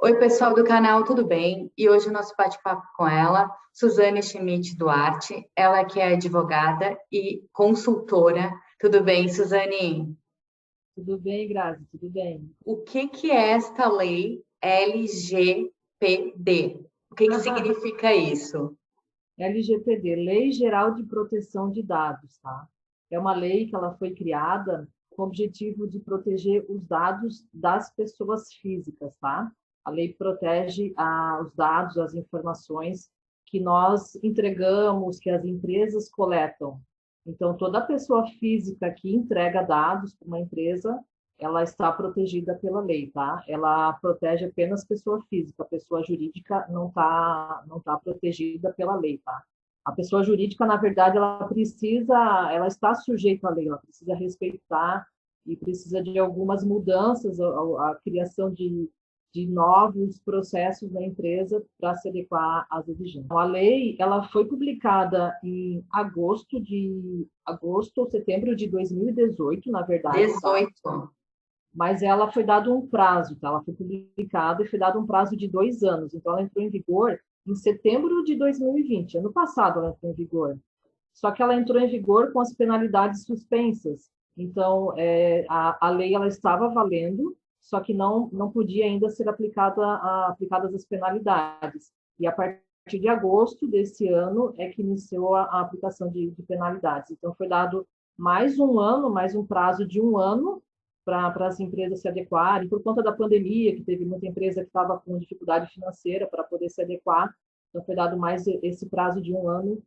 Oi, pessoal do canal, tudo bem? E hoje o nosso bate-papo com ela, Suzane Schmidt Duarte, ela que é advogada e consultora. Tudo bem, Suzane? Tudo bem, Grazi? Tudo bem. O que é esta lei LGPD? O que significa isso? LGPD, Lei Geral de Proteção de Dados, tá? É uma lei que ela foi criada com o objetivo de proteger os dados das pessoas físicas, tá? A lei protege os dados, as informações que nós entregamos, que as empresas coletam. Então, toda pessoa física que entrega dados para uma empresa, ela está protegida pela lei, tá? Ela protege apenas pessoa física, a pessoa jurídica não tá protegida pela lei, tá? A pessoa jurídica, na verdade, ela está sujeita à lei, ela precisa respeitar e precisa de algumas mudanças, a criação de novos processos na empresa para se adequar às exigências. Então, a lei, ela foi publicada em agosto ou setembro de 2018, na verdade, tá? 18. Mas ela foi dado um prazo, tá? Ela foi publicada e foi dado um prazo de 2 anos. Então, ela entrou em vigor em setembro de 2020. Ano passado ela entrou em vigor. Só que ela entrou em vigor com as penalidades suspensas. Então, a lei ela estava valendo, só que não podia ainda ser aplicadas as penalidades. E a partir de agosto desse ano é que iniciou a aplicação de penalidades. Então, foi dado mais um prazo de 1 ano para as empresas se adequarem, por conta da pandemia, que teve muita empresa que estava com dificuldade financeira para poder se adequar, então foi dado mais esse prazo de 1 ano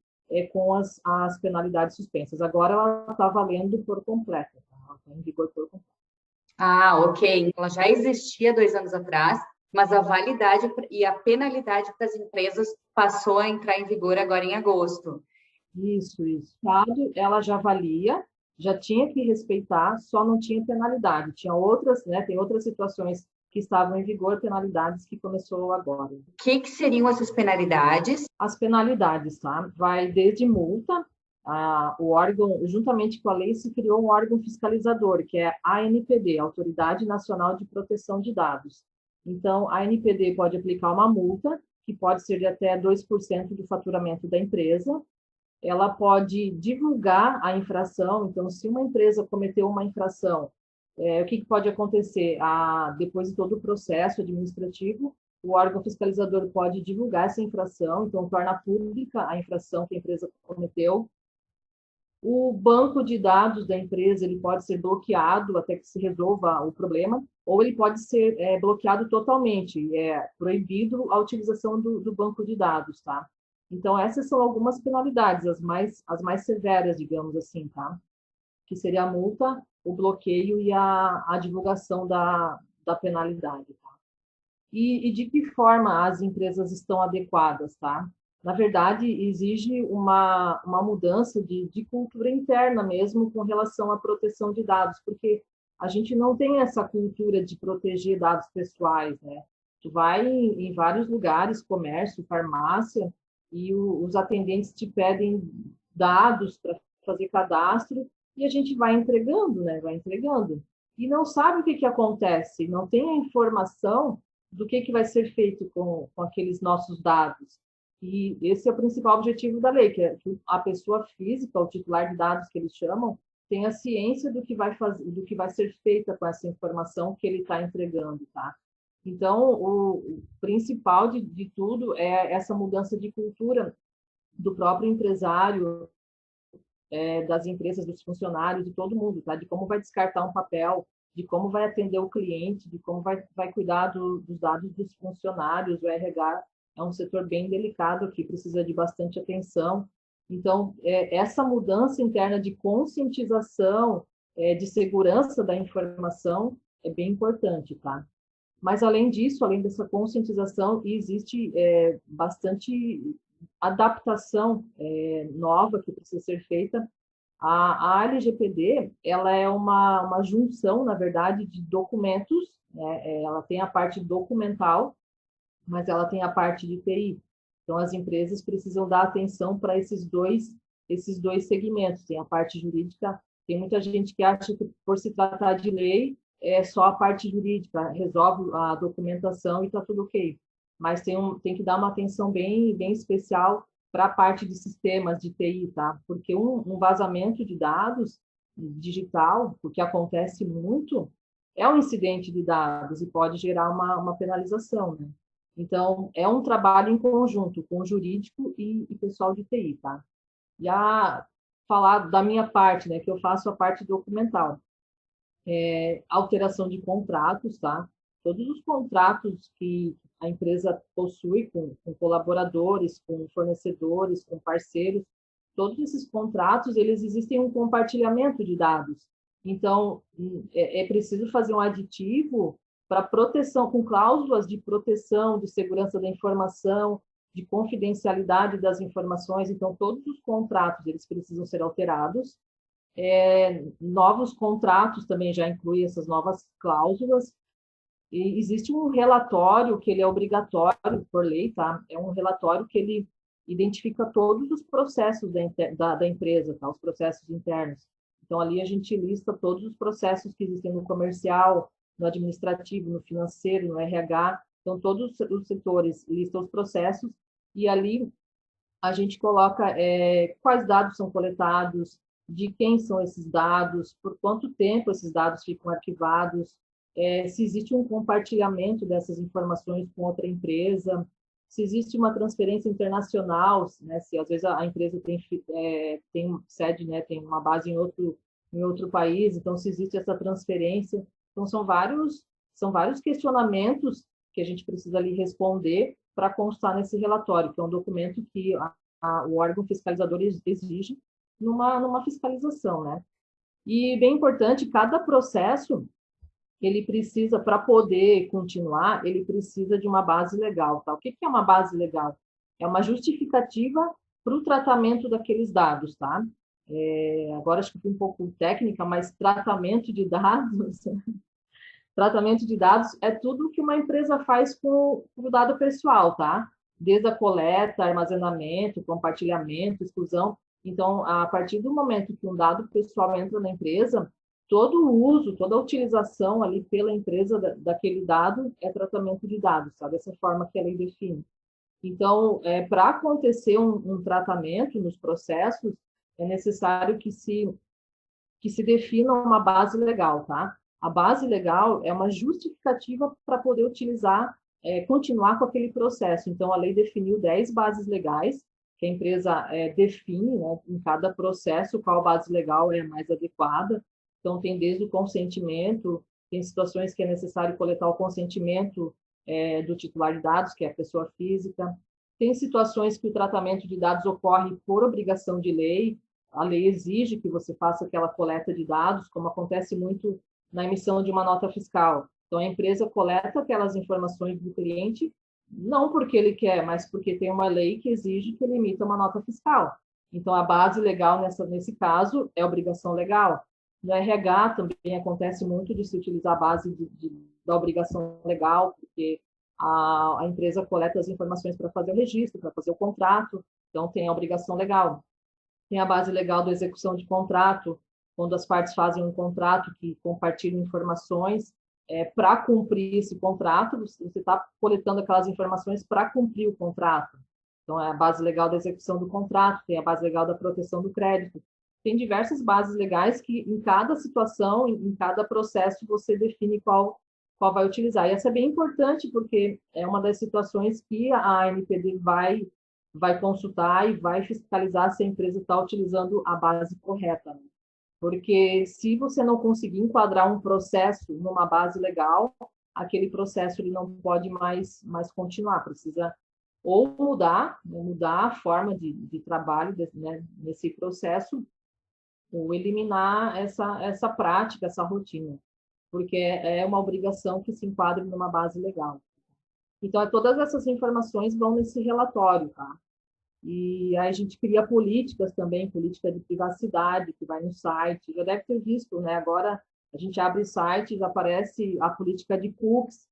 com as penalidades suspensas. Agora ela está valendo por completo, tá? Ela está em vigor por completo. Ah, ok. Ela já existia 2 anos atrás, mas a validade e a penalidade para as empresas passou a entrar em vigor agora em agosto. Isso, isso. Ela já valia, já tinha que respeitar, só não tinha penalidade. Tinha outras, né? Tem outras situações que estavam em vigor, penalidades que começou agora. O que seriam essas penalidades? As penalidades, tá? Vai desde multa, o órgão, juntamente com a lei, se criou um órgão fiscalizador, que é a ANPD, Autoridade Nacional de Proteção de Dados. Então, a ANPD pode aplicar uma multa, que pode ser de até 2% do faturamento da empresa. Ela pode divulgar a infração. Então, se uma empresa cometeu uma infração, o que pode acontecer? Depois de todo o processo administrativo, o órgão fiscalizador pode divulgar essa infração, então torna pública a infração que a empresa cometeu. O banco de dados da empresa ele pode ser bloqueado até que se resolva o problema, ou ele pode ser bloqueado totalmente, proibido a utilização do banco de dados, tá? Então, essas são algumas penalidades, as mais severas, digamos assim, tá? Que seria a multa, o bloqueio e a divulgação da penalidade, tá? E de que forma as empresas estão adequadas, tá? Na verdade, exige uma mudança de cultura interna mesmo com relação à proteção de dados, porque a gente não tem essa cultura de proteger dados pessoais, né? Tu vai em vários lugares, comércio, farmácia, e os atendentes te pedem dados para fazer cadastro, e a gente vai entregando, né? Vai entregando. E não sabe o que acontece, não tem a informação do que vai ser feito com aqueles nossos dados. E esse é o principal objetivo da lei, que é que a pessoa física, o titular de dados que eles chamam, tenha ciência do que vai fazer, do que vai ser feita com essa informação que ele está entregando, tá? Então, o principal de tudo é essa mudança de cultura do próprio empresário, das empresas, dos funcionários, de todo mundo, tá? De como vai descartar um papel, de como vai atender o cliente, de como vai cuidar dos dados dos funcionários. O RH é um setor bem delicado que precisa de bastante atenção. Então, essa mudança interna de conscientização, de segurança da informação, é bem importante, tá? Mas, além disso, além dessa conscientização, existe bastante adaptação nova que precisa ser feita. A LGPD, ela é uma junção, na verdade, de documentos, né? Ela tem a parte documental, mas ela tem a parte de TI. Então, as empresas precisam dar atenção para esses dois segmentos. Tem a parte jurídica Tem muita gente que acha que, por se tratar de lei, é só a parte jurídica, resolve a documentação e está tudo ok. Mas tem que dar uma atenção bem especial para a parte de sistemas de TI, tá? Porque um vazamento de dados digital, o que acontece muito, é um incidente de dados e pode gerar uma penalização, né? Então, é um trabalho em conjunto com o jurídico e pessoal de TI, tá? Já falar da minha parte, né, que eu faço a parte documental. Alteração de contratos, tá? Todos os contratos que a empresa possui com colaboradores, com fornecedores, com parceiros, todos esses contratos, eles existem um compartilhamento de dados. Então, é preciso fazer um aditivo para proteção, com cláusulas de proteção, de segurança da informação, de confidencialidade das informações. Então, todos os contratos, eles precisam ser alterados. Novos contratos também já incluem essas novas cláusulas. E existe um relatório que ele é obrigatório por lei, tá? É um relatório que ele identifica todos os processos da empresa, tá? Os processos internos. Então, ali a gente lista todos os processos que existem no comercial, no administrativo, no financeiro, no RH. Então, todos os setores listam os processos e ali a gente coloca quais dados são coletados, de quem são esses dados, por quanto tempo esses dados ficam arquivados, se existe um compartilhamento dessas informações com outra empresa, se existe uma transferência internacional, né, se às vezes a empresa tem sede, né, tem uma base em outro país, então se existe essa transferência. Então são vários questionamentos que a gente precisa ali responder para constar nesse relatório, que é um documento que o órgão fiscalizador exige numa fiscalização, né? E bem importante, cada processo ele precisa, para poder continuar, ele precisa de uma base legal, tá? O que é uma base legal? É uma justificativa para o tratamento daqueles dados, tá? Agora acho que fui um pouco técnica, mas tratamento de dados, tratamento de dados é tudo que uma empresa faz com o dado pessoal, tá? Desde a coleta, armazenamento, compartilhamento, exclusão. Então, a partir do momento que um dado pessoal entra na empresa, todo o uso, toda a utilização ali pela empresa daquele dado é tratamento de dados, sabe? Dessa forma que a lei define. Então, para acontecer um tratamento nos processos, é necessário que se defina uma base legal, tá? A base legal é uma justificativa para poder utilizar, continuar com aquele processo. Então, a lei definiu 10 bases legais que a empresa define, né, em cada processo qual base legal é a mais adequada. Então, tem desde o consentimento, tem situações que é necessário coletar o consentimento do titular de dados, que é a pessoa física. Tem situações que o tratamento de dados ocorre por obrigação de lei, a lei exige que você faça aquela coleta de dados, como acontece muito na emissão de uma nota fiscal. Então, a empresa coleta aquelas informações do cliente, não porque ele quer, mas porque tem uma lei que exige que ele emita uma nota fiscal. Então, a base legal nesse caso é obrigação legal. No RH também acontece muito de se utilizar a base da obrigação legal, porque a empresa coleta as informações para fazer o registro, para fazer o contrato, então tem a obrigação legal. Tem a base legal da execução de contrato, quando as partes fazem um contrato que compartilham informações, para cumprir esse contrato, você está coletando aquelas informações para cumprir o contrato. Então, é a base legal da execução do contrato, tem a base legal da proteção do crédito. Tem diversas bases legais que, em cada situação, em cada processo, você define qual vai utilizar. E essa é bem importante, porque é uma das situações que a ANPD vai consultar e vai fiscalizar se a empresa está utilizando a base correta. Porque se você não conseguir enquadrar um processo numa base legal, aquele processo ele não pode mais continuar, precisa ou mudar a forma de trabalho né, nesse processo, ou eliminar essa prática, essa rotina, porque é uma obrigação que se enquadre numa base legal. Então, todas essas informações vão nesse relatório, tá? E aí a gente cria políticas também, política de privacidade, que vai no site. Já deve ter visto, né? Agora a gente abre o site, já aparece a política de cookies.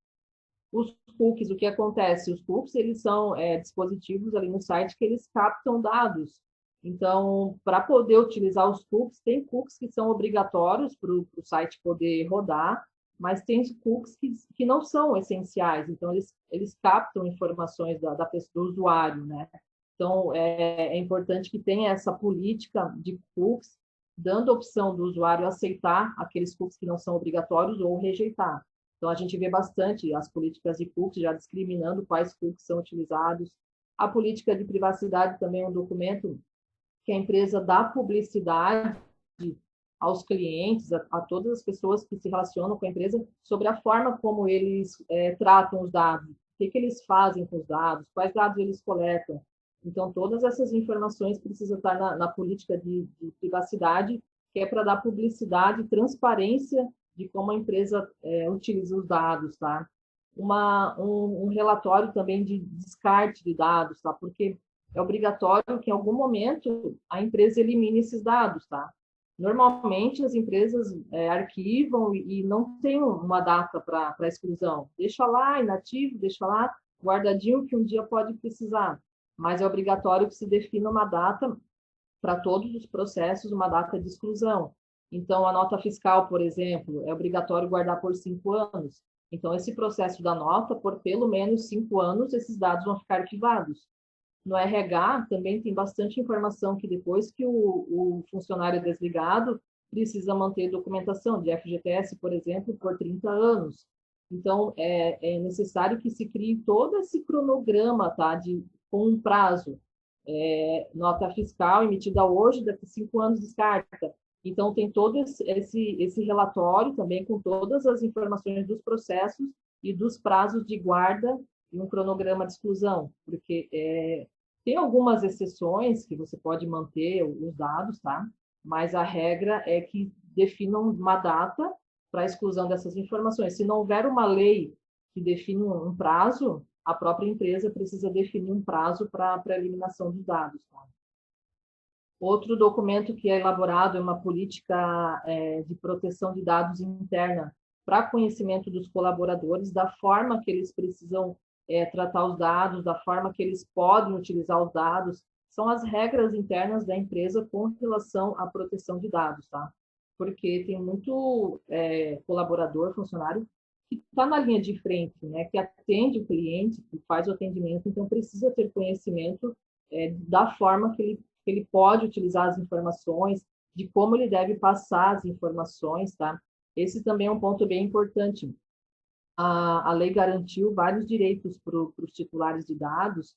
Os cookies, o que acontece? Os cookies, eles são dispositivos ali no site que eles captam dados. Então, para poder utilizar os cookies, tem cookies que são obrigatórios para o site poder rodar, mas tem cookies que não são essenciais. Então, eles captam informações do usuário, né? Então, é importante que tenha essa política de cookies, dando a opção do usuário aceitar aqueles cookies que não são obrigatórios ou rejeitar. Então, a gente vê bastante as políticas de cookies já discriminando quais cookies são utilizados. A política de privacidade também é um documento que a empresa dá publicidade aos clientes, a todas as pessoas que se relacionam com a empresa, sobre a forma como eles tratam os dados, o que eles fazem com os dados, quais dados eles coletam. Então, todas essas informações precisam estar na política de privacidade, que é para dar publicidade e transparência de como a empresa utiliza os dados, tá? Um relatório também de descarte de dados, tá? Porque é obrigatório que em algum momento a empresa elimine esses dados, tá? Normalmente as empresas arquivam e não tem uma data para exclusão. Deixa lá, inativo, deixa lá, guardadinho que um dia pode precisar. Mas é obrigatório que se defina uma data para todos os processos, uma data de exclusão. Então, a nota fiscal, por exemplo, é obrigatório guardar por 5 anos. Então, esse processo da nota, por pelo menos 5 anos, esses dados vão ficar arquivados. No RH também tem bastante informação que depois que o funcionário é desligado, precisa manter documentação de FGTS, por exemplo, por 30 anos. Então, é necessário que se crie todo esse cronograma, tá, com um prazo. Nota fiscal emitida hoje, daqui a 5 anos descarta. Então, tem todo esse relatório também com todas as informações dos processos e dos prazos de guarda e um cronograma de exclusão, porque tem algumas exceções que você pode manter os dados, tá? Mas a regra é que definam uma data para a exclusão dessas informações. Se não houver uma lei que define um prazo, a própria empresa precisa definir um prazo para a eliminação dos dados, tá? Outro documento que é elaborado é uma política de proteção de dados interna para conhecimento dos colaboradores, da forma que eles precisam tratar os dados, da forma que eles podem utilizar os dados. São as regras internas da empresa com relação à proteção de dados, tá? Porque tem muito colaborador, funcionário, que está na linha de frente, né? Que atende o cliente, que faz o atendimento, então precisa ter conhecimento da forma que ele pode utilizar as informações, de como ele deve passar as informações, tá? Esse também é um ponto bem importante. A lei garantiu vários direitos para os titulares de dados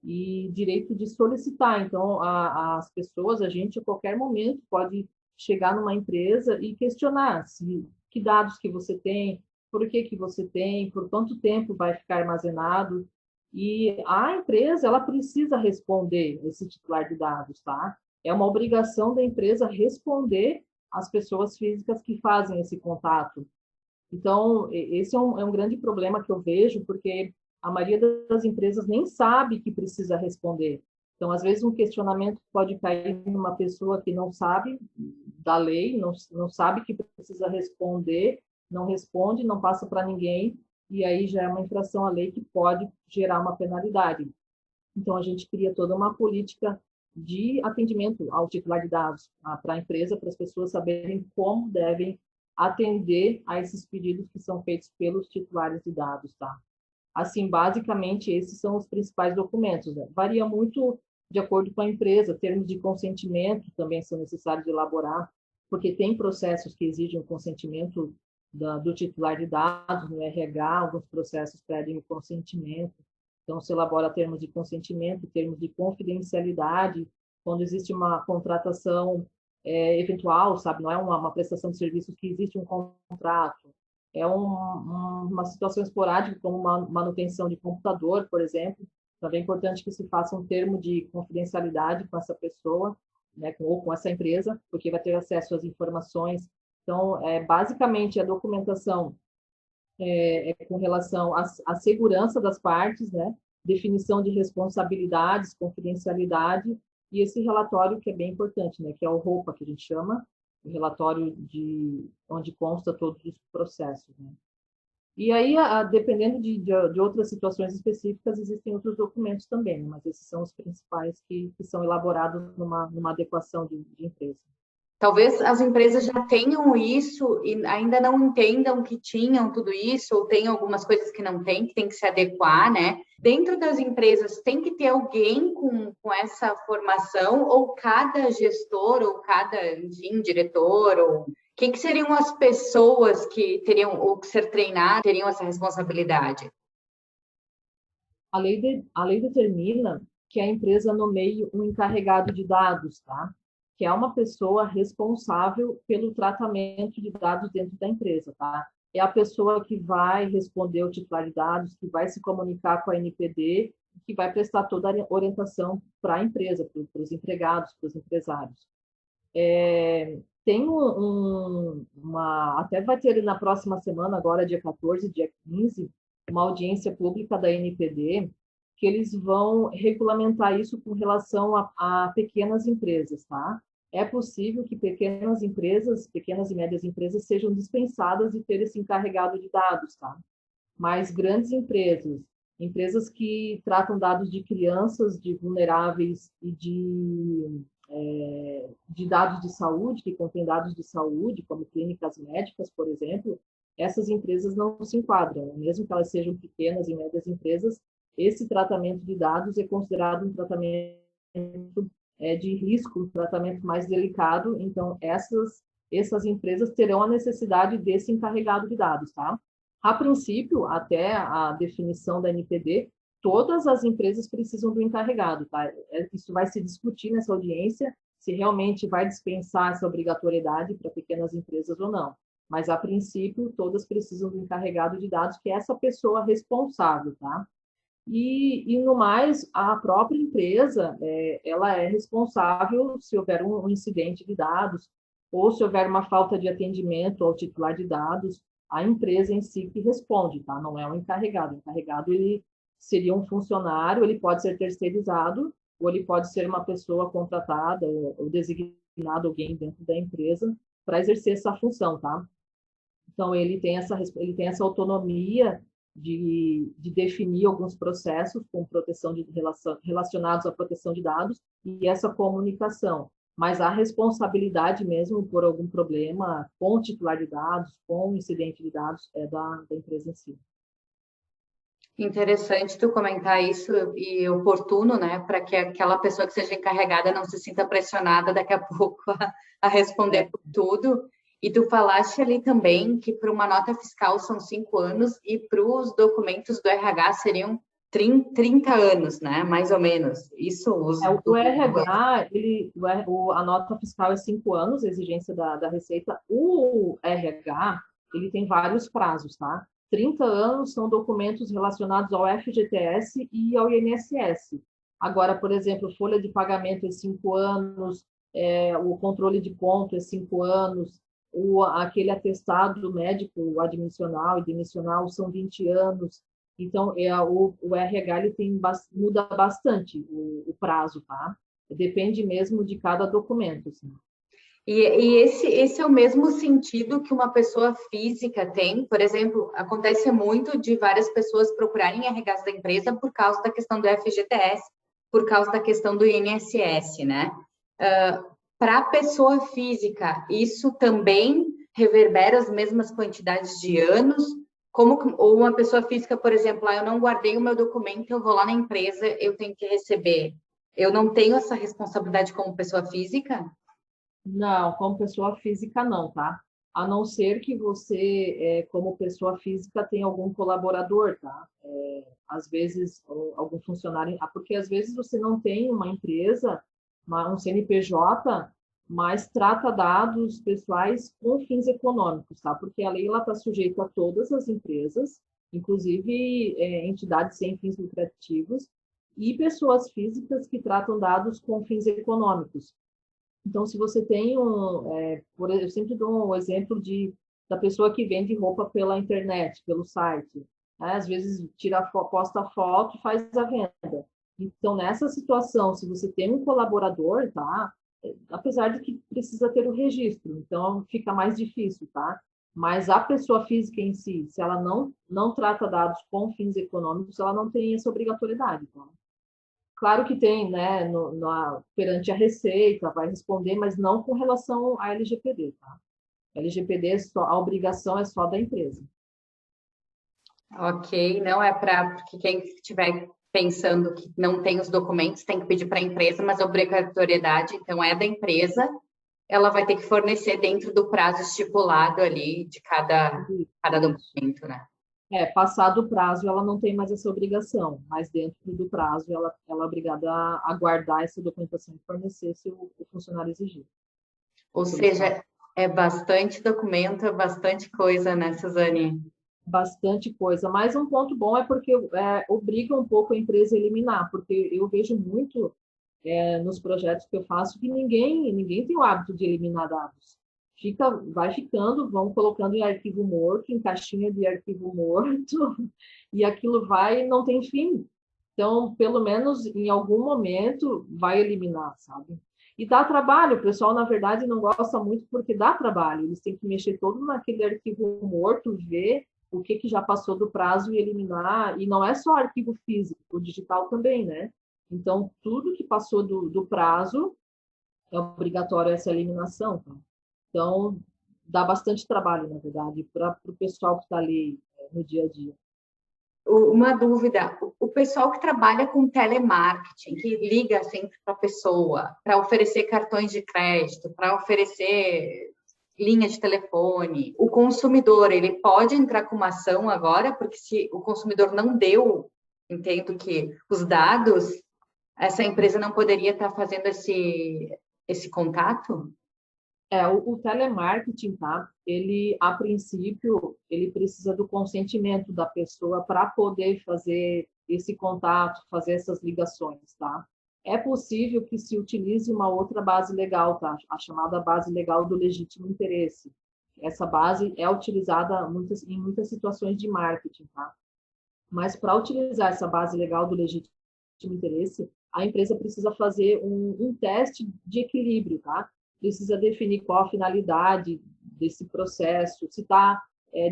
e direito de solicitar. Então, as pessoas, a gente, a qualquer momento, pode chegar numa empresa e questionar que dados que você tem, por que você tem, por quanto tempo vai ficar armazenado. E a empresa, ela precisa responder esse titular de dados, tá? É uma obrigação da empresa responder às pessoas físicas que fazem esse contato. Então, esse é um grande problema que eu vejo, porque a maioria das empresas nem sabe que precisa responder. Então, às vezes, um questionamento pode cair numa pessoa que não sabe da lei, não sabe que precisa responder, não responde, não passa para ninguém, e aí já é uma infração à lei que pode gerar uma penalidade. Então, a gente cria toda uma política de atendimento ao titular de dados para a empresa, para as pessoas saberem como devem atender a esses pedidos que são feitos pelos titulares de dados, tá? Assim, basicamente, esses são os principais documentos, né? Varia muito de acordo com a empresa, termos de consentimento também são necessários de elaborar, porque tem processos que exigem o consentimento do titular de dados, no RH, alguns processos pedem o consentimento, então se elabora termos de consentimento, termos de confidencialidade, quando existe uma contratação eventual, sabe, não é uma prestação de serviços que existe um contrato, é uma situação esporádica, como uma manutenção de computador, por exemplo, também é importante que se faça um termo de confidencialidade com essa pessoa, né, ou com essa empresa, porque vai ter acesso às informações. Então, basicamente, a documentação com relação à segurança das partes, né, definição de responsabilidades, confidencialidade, e esse relatório que é bem importante, né, que é o ROPA, que a gente chama, o relatório onde consta todos os processos, né. E aí, dependendo de outras situações específicas, existem outros documentos também, mas esses são os principais que são elaborados numa adequação de empresa. Talvez as empresas já tenham isso e ainda não entendam que tinham tudo isso, ou tem algumas coisas que não tem, que tem que se adequar, né? Dentro das empresas, tem que ter alguém com essa formação, ou cada gestor, ou cada, enfim, diretor, ou que seriam as pessoas que teriam, ou que ser treinadas, teriam essa responsabilidade? A lei determina que a empresa nomeie um encarregado de dados, tá? Que é uma pessoa responsável pelo tratamento de dados dentro da empresa, tá? É a pessoa que vai responder o titular de dados, que vai se comunicar com a NPD, que vai prestar toda a orientação para a empresa, para os empregados, para os empresários. Tem até vai ter na próxima semana, agora dia 14, dia 15, uma audiência pública da NPD, que eles vão regulamentar isso com relação a pequenas empresas, tá? É possível que pequenas empresas, pequenas e médias empresas, sejam dispensadas de ter esse encarregado de dados, tá? Mas grandes empresas, empresas que tratam dados de crianças, de vulneráveis e de dados de saúde, que contém dados de saúde, como clínicas médicas, por exemplo, essas empresas não se enquadram. Mesmo que elas sejam pequenas e médias empresas, esse tratamento de dados é considerado um tratamento de risco, um tratamento mais delicado. Então, essas empresas terão a necessidade desse encarregado de dados, tá? A princípio, até a definição da NPD, todas as empresas precisam do encarregado, tá? Isso vai se discutir nessa audiência, se realmente vai dispensar essa obrigatoriedade para pequenas empresas ou não. Mas, a princípio, todas precisam do encarregado de dados, que é essa pessoa responsável, tá? E no mais, a própria empresa, ela é responsável se houver um incidente de dados, ou se houver uma falta de atendimento ao titular de dados, a empresa em si que responde, tá? Não é um encarregado. O encarregado, ele seria um funcionário, ele pode ser terceirizado, ou ele pode ser uma pessoa contratada, ou designado alguém dentro da empresa para exercer essa função, tá? Então, ele tem essa autonomia de definir alguns processos com proteção relacionados à proteção de dados e essa comunicação. Mas a responsabilidade mesmo por algum problema com o titular de dados, com o incidente de dados, é da empresa em si. Interessante tu comentar isso e oportuno, né, para que aquela pessoa que seja encarregada não se sinta pressionada daqui a pouco a responder por tudo. E tu falaste ali também que para uma nota fiscal são 5 anos e para os documentos do RH seriam 30 anos, né? Mais ou menos. Isso o RH, a nota fiscal é 5 anos, a exigência da Receita. O RH, ele tem vários prazos, tá? 30 anos são documentos relacionados ao FGTS e ao INSS. Agora, por exemplo, folha de pagamento é 5 anos, o controle de ponto é 5 anos, aquele atestado médico admissional e demissional são 20 anos. Então, o RH ele muda bastante o prazo, tá? Depende mesmo de cada documento. Assim. E esse é o mesmo sentido que uma pessoa física tem. Por exemplo, acontece muito de várias pessoas procurarem RHs da empresa por causa da questão do FGTS, por causa da questão do INSS, né? Para a pessoa física, isso também reverbera as mesmas quantidades de anos? Ou uma pessoa física, por exemplo, eu não guardei o meu documento, eu vou lá na empresa, eu tenho que receber. Eu não tenho essa responsabilidade como pessoa física? Não, como pessoa física não, tá? A não ser que você, como pessoa física, tenha algum colaborador, tá? Às vezes, algum funcionário... Porque às vezes você não tem uma empresa, um CNPJ, mas trata dados pessoais com fins econômicos, tá? Porque a lei está sujeita a todas as empresas, inclusive entidades sem fins lucrativos, e pessoas físicas que tratam dados com fins econômicos. Então, se você tem eu sempre dou um exemplo da pessoa que vende roupa pela internet, pelo site. Né? Às vezes, posta foto e faz a venda. Então, nessa situação, se você tem um colaborador, tá? Apesar de que precisa ter o registro, então fica mais difícil, tá? Mas a pessoa física em si, se ela não trata dados com fins econômicos, ela não tem essa obrigatoriedade. Tá? Claro que tem, né, perante a Receita, vai responder, mas não com relação à LGPD. Tá? LGPD, a obrigação é só da empresa. Ok, não é para porque quem estiver pensando que não tem os documentos tem que pedir para a empresa, mas a obrigatoriedade então é da empresa, ela vai ter que fornecer dentro do prazo estipulado ali de cada documento, né? Passado o prazo, ela não tem mais essa obrigação, mas dentro do prazo, ela é obrigada a guardar essa documentação e fornecer se o funcionário exigir. Ou seja, é bastante documento, é bastante coisa, né, Suzane? Bastante coisa. Mas um ponto bom é porque obriga um pouco a empresa a eliminar, porque eu vejo muito nos projetos que eu faço que ninguém tem o hábito de eliminar dados. Vai ficando, vão colocando em arquivo morto, em caixinha de arquivo morto, e aquilo não tem fim. Então, pelo menos em algum momento, vai eliminar, sabe? E dá trabalho, o pessoal, na verdade, não gosta muito porque dá trabalho. Eles têm que mexer todo naquele arquivo morto, ver o que já passou do prazo e eliminar. E não é só arquivo físico, o digital também, né? Então, tudo que passou do prazo é obrigatório essa eliminação. Tá? Então, dá bastante trabalho, na verdade, para o pessoal que está ali no dia a dia. Uma dúvida, o pessoal que trabalha com telemarketing, que liga sempre para a pessoa, para oferecer cartões de crédito, para oferecer linha de telefone, o consumidor, ele pode entrar com uma ação agora, porque se o consumidor não deu, entendo que os dados, essa empresa não poderia estar fazendo esse contato? O telemarketing, tá? Ele, a princípio, ele precisa do consentimento da pessoa para poder fazer esse contato, fazer essas ligações, tá? É possível que se utilize uma outra base legal, tá? A chamada base legal do legítimo interesse. Essa base é utilizada em muitas situações de marketing, tá? Mas para utilizar essa base legal do legítimo interesse, a empresa precisa fazer um teste de equilíbrio, tá? Precisa definir qual a finalidade desse processo, se está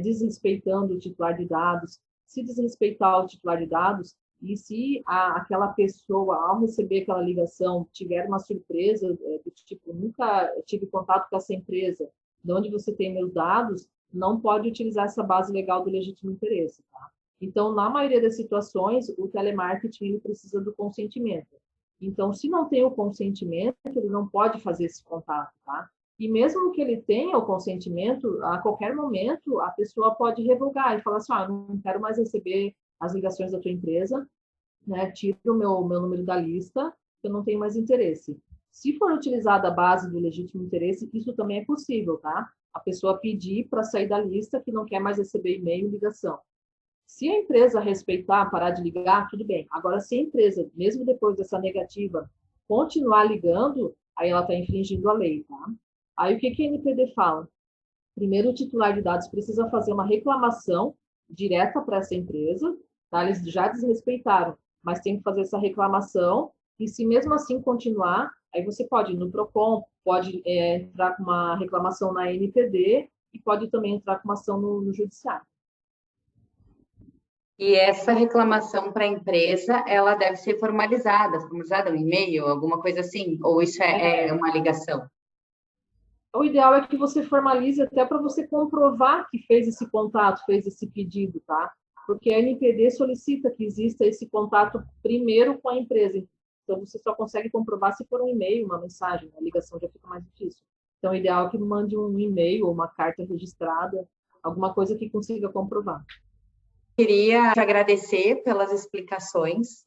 desrespeitando o titular de dados, se desrespeitar o titular de dados, e se aquela pessoa, ao receber aquela ligação, tiver uma surpresa, do tipo, nunca tive contato com essa empresa, de onde você tem meus dados, não pode utilizar essa base legal do legítimo interesse, tá? Então, na maioria das situações, o telemarketing ele precisa do consentimento. Então, se não tem o consentimento, ele não pode fazer esse contato, tá? E mesmo que ele tenha o consentimento, a qualquer momento, a pessoa pode revogar e falar assim, não quero mais receber as ligações da tua empresa, né? Tira o meu número da lista, eu não tenho mais interesse. Se for utilizada a base do legítimo interesse, isso também é possível, tá? A pessoa pedir para sair da lista que não quer mais receber e-mail e ligação. Se a empresa respeitar, parar de ligar, tudo bem. Agora, se a empresa, mesmo depois dessa negativa, continuar ligando, aí ela está infringindo a lei, tá? Aí o que a NPD fala? Primeiro, o titular de dados precisa fazer uma reclamação direta para essa empresa, tá? Eles já desrespeitaram, mas tem que fazer essa reclamação, e se mesmo assim continuar, aí você pode ir no PROCON, pode entrar com uma reclamação na NPD e pode também entrar com uma ação no judiciário. E essa reclamação para a empresa, ela deve ser formalizada um e-mail, alguma coisa assim? Ou isso é uma ligação? O ideal é que você formalize até para você comprovar que fez esse contato, fez esse pedido, tá? Porque a NPD solicita que exista esse contato primeiro com a empresa. Então, você só consegue comprovar se for um e-mail, uma mensagem, a ligação já fica mais difícil. Então, o ideal é que mande um e-mail ou uma carta registrada, alguma coisa que consiga comprovar. Queria te agradecer pelas explicações.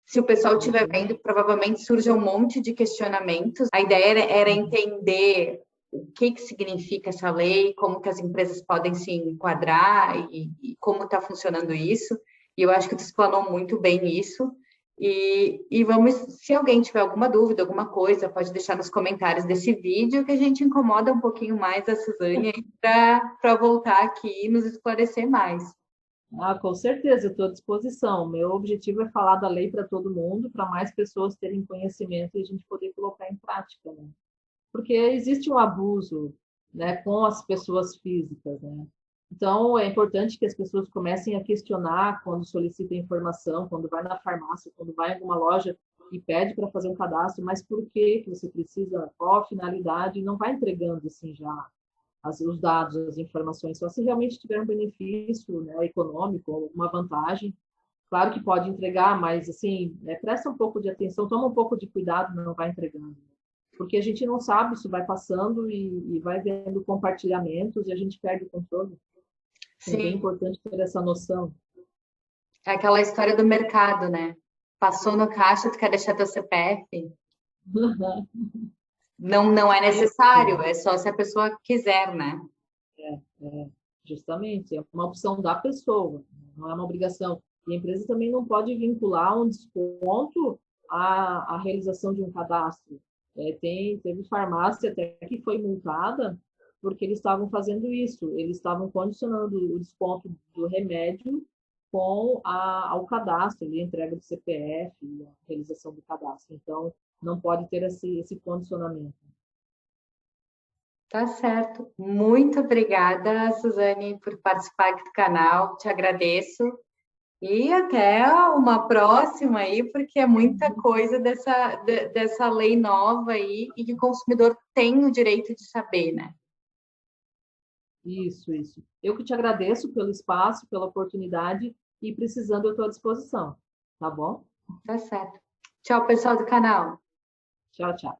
Se o pessoal estiver vendo, provavelmente surge um monte de questionamentos. A ideia era entender o que significa essa lei, como que as empresas podem se enquadrar e como está funcionando isso. E eu acho que tu explanou muito bem isso. E vamos, se alguém tiver alguma dúvida, alguma coisa, pode deixar nos comentários desse vídeo que a gente incomoda um pouquinho mais a Suzane para voltar aqui e nos esclarecer mais. Com certeza, eu estou à disposição. Meu objetivo é falar da lei para todo mundo, para mais pessoas terem conhecimento e a gente poder colocar em prática, né? Porque existe um abuso né, com as pessoas físicas, né? Então, é importante que as pessoas comecem a questionar quando solicitam informação, quando vai na farmácia, quando vai em alguma loja e pede para fazer um cadastro, mas por que que você precisa, qual a finalidade, e não vai entregando assim já os dados, as informações, só se realmente tiver um benefício, né, econômico, uma vantagem. Claro que pode entregar, mas assim, presta um pouco de atenção, toma um pouco de cuidado, não vai entregando. Porque a gente não sabe, isso vai passando e vai vendo compartilhamentos e a gente perde o controle. É bem Sim, importante ter essa noção. é aquela história do mercado, né? Passou no caixa, tu quer deixar teu CPF? Não, não é necessário, é só se a pessoa quiser, né? Justamente, é uma opção da pessoa, não é uma obrigação. E a empresa também não pode vincular um desconto à realização de um cadastro. Teve farmácia até que foi multada porque eles estavam fazendo isso, eles estavam condicionando o desconto do remédio ao cadastro, a entrega do CPF, a realização do cadastro. Então, não pode ter esse condicionamento. Tá certo. Muito obrigada, Suzane, por participar aqui do canal. Te agradeço. E até uma próxima aí, porque é muita coisa dessa lei nova aí e que o consumidor tem o direito de saber, né? Isso, isso. Eu que te agradeço pelo espaço, pela oportunidade e precisando eu estou à disposição. Tá bom? Tá certo. Tchau, pessoal do canal. Tchau, tchau.